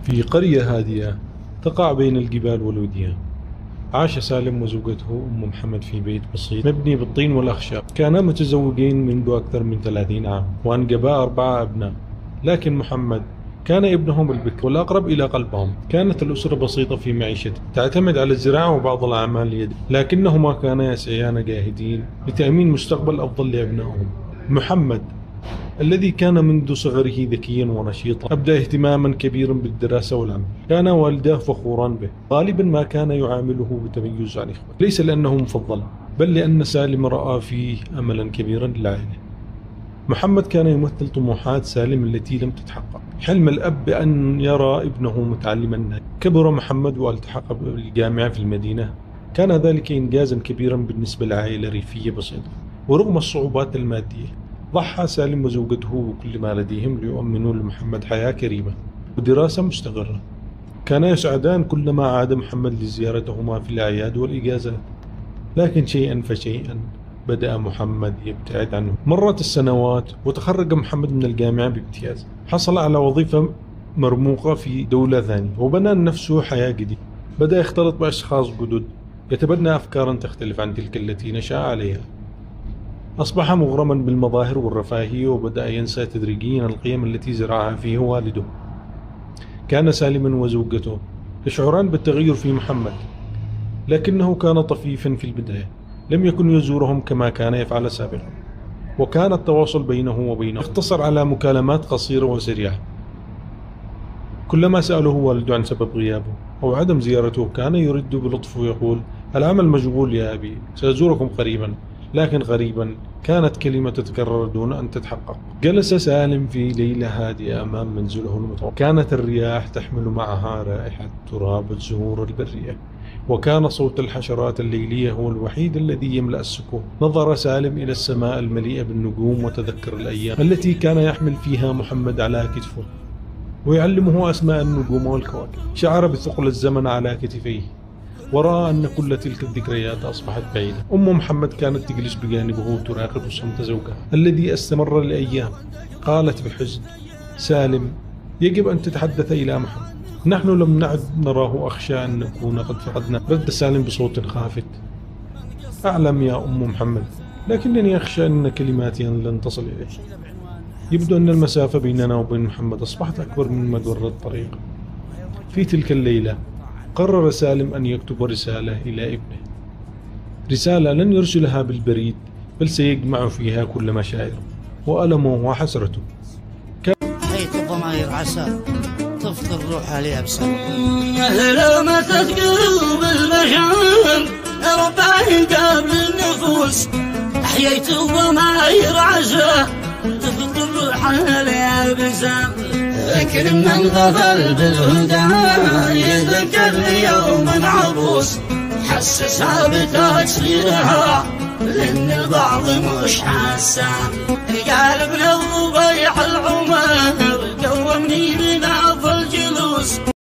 في قرية هادئة تقع بين الجبال والوديان، عاش سالم وزوجته أم محمد في بيت بسيط مبني بالطين والأخشاب. كانا متزوجين منذ أكثر من 30 عام وأنجبا 4 أبناء، لكن محمد كان ابنهم البكر والأقرب إلى قلبهم. كانت الأسرة بسيطة في معيشتها، تعتمد على الزراعة وبعض الأعمال اليدية، لكنهما كانا يسعيان جاهدين لتأمين مستقبل أفضل لأبنائهم. محمد الذي كان منذ صغره ذكيا ونشيطا أبدى اهتماما كبيرا بالدراسة والعمل. كان والداه فخوران به، غالبا ما كان يعامله بتميز عن إخوته، ليس لأنه مفضل بل لأن سالم رأى فيه أملا كبيرا للعائلة. محمد كان يمثل طموحات سالم التي لم تتحقق، حلم الأب بأن يرى ابنه متعلما. كبر محمد والتحق بالجامعة في المدينة، كان ذلك إنجازا كبيرا بالنسبة لعائلة ريفية بسيطة. ورغم الصعوبات المادية ضحى سالم وزوجته بكل ما لديهم ليؤمنوا لمحمد حياة كريمة ودراسة مستقرة. كانا يسعدان كلما عاد محمد لزيارتهما في الأعياد والإجازات، لكن شيئا فشيئا بدأ محمد يبتعد عنه. مرت السنوات وتخرج محمد من الجامعة بامتياز، حصل على وظيفة مرموقة في دولة ثانية وبنى لنفسه حياة جديدة. بدأ يختلط بأشخاص جدد، يتبنى أفكارا تختلف عن تلك التي نشأ عليها. أصبح مغرما بالمظاهر والرفاهية وبدأ ينسى تدريجيا القيم التي زرعها فيه والده. كان سالما وزوجته يشعران بالتغير في محمد، لكنه كان طفيفا في البداية، لم يكن يزورهم كما كان يفعل سابقا، وكان التواصل بينه وبينه يقتصر على مكالمات قصيرة وسريعة. كلما سأله والده عن سبب غيابه أو عدم زيارته كان يرد بلطف ويقول: العمل مشغول يا أبي، سأزوركم قريبا. لكن غريبا كانت كلمة تتكرر دون أن تتحقق. جلس سالم في ليلة هادئة أمام منزله المتواضع، كانت الرياح تحمل معها رائحة تراب الزهور البرية، وكان صوت الحشرات الليلية هو الوحيد الذي يملأ السكون. نظر سالم إلى السماء المليئة بالنجوم وتذكر الأيام التي كان يحمل فيها محمد على كتفه ويعلمه أسماء النجوم والكواكب. شعر بثقل الزمن على كتفيه ورأى أن كل تلك الذكريات أصبحت بعيدة. أم محمد كانت تجلس بجانبه تراقب صمت زوجها الذي استمر لأيام. قالت بحزن: سالم، يجب أن تتحدث إلى محمد، نحن لم نعد نراه، أخشى أن نكون قد فقدنا. رد سالم بصوت خافت: أعلم يا أم محمد، لكنني أخشى أن كلماتي لن تصل إليه. يبدو أن المسافة بيننا وبين محمد أصبحت أكبر من مجرد الطريق. في تلك الليلة قرر سالم أن يكتب رسالة إلى ابنه، رسالة لن يرسلها بالبريد بل سيجمع فيها كل مشاعره وألمه وحسرته. حيث الضمائر عسى تفطر روحها لأبصر لما تتقلب المشاعر ربعي قبل النفوس. أحييت الضمائر عسى تفطر روحها لأبصر. ذكر من غفل بالهدى يذكر يوما عبوس، حسسها بتأثيرها لأن البعض مش حاسة. قال ابن الضبيع العمر قومني من أفضل جلوس.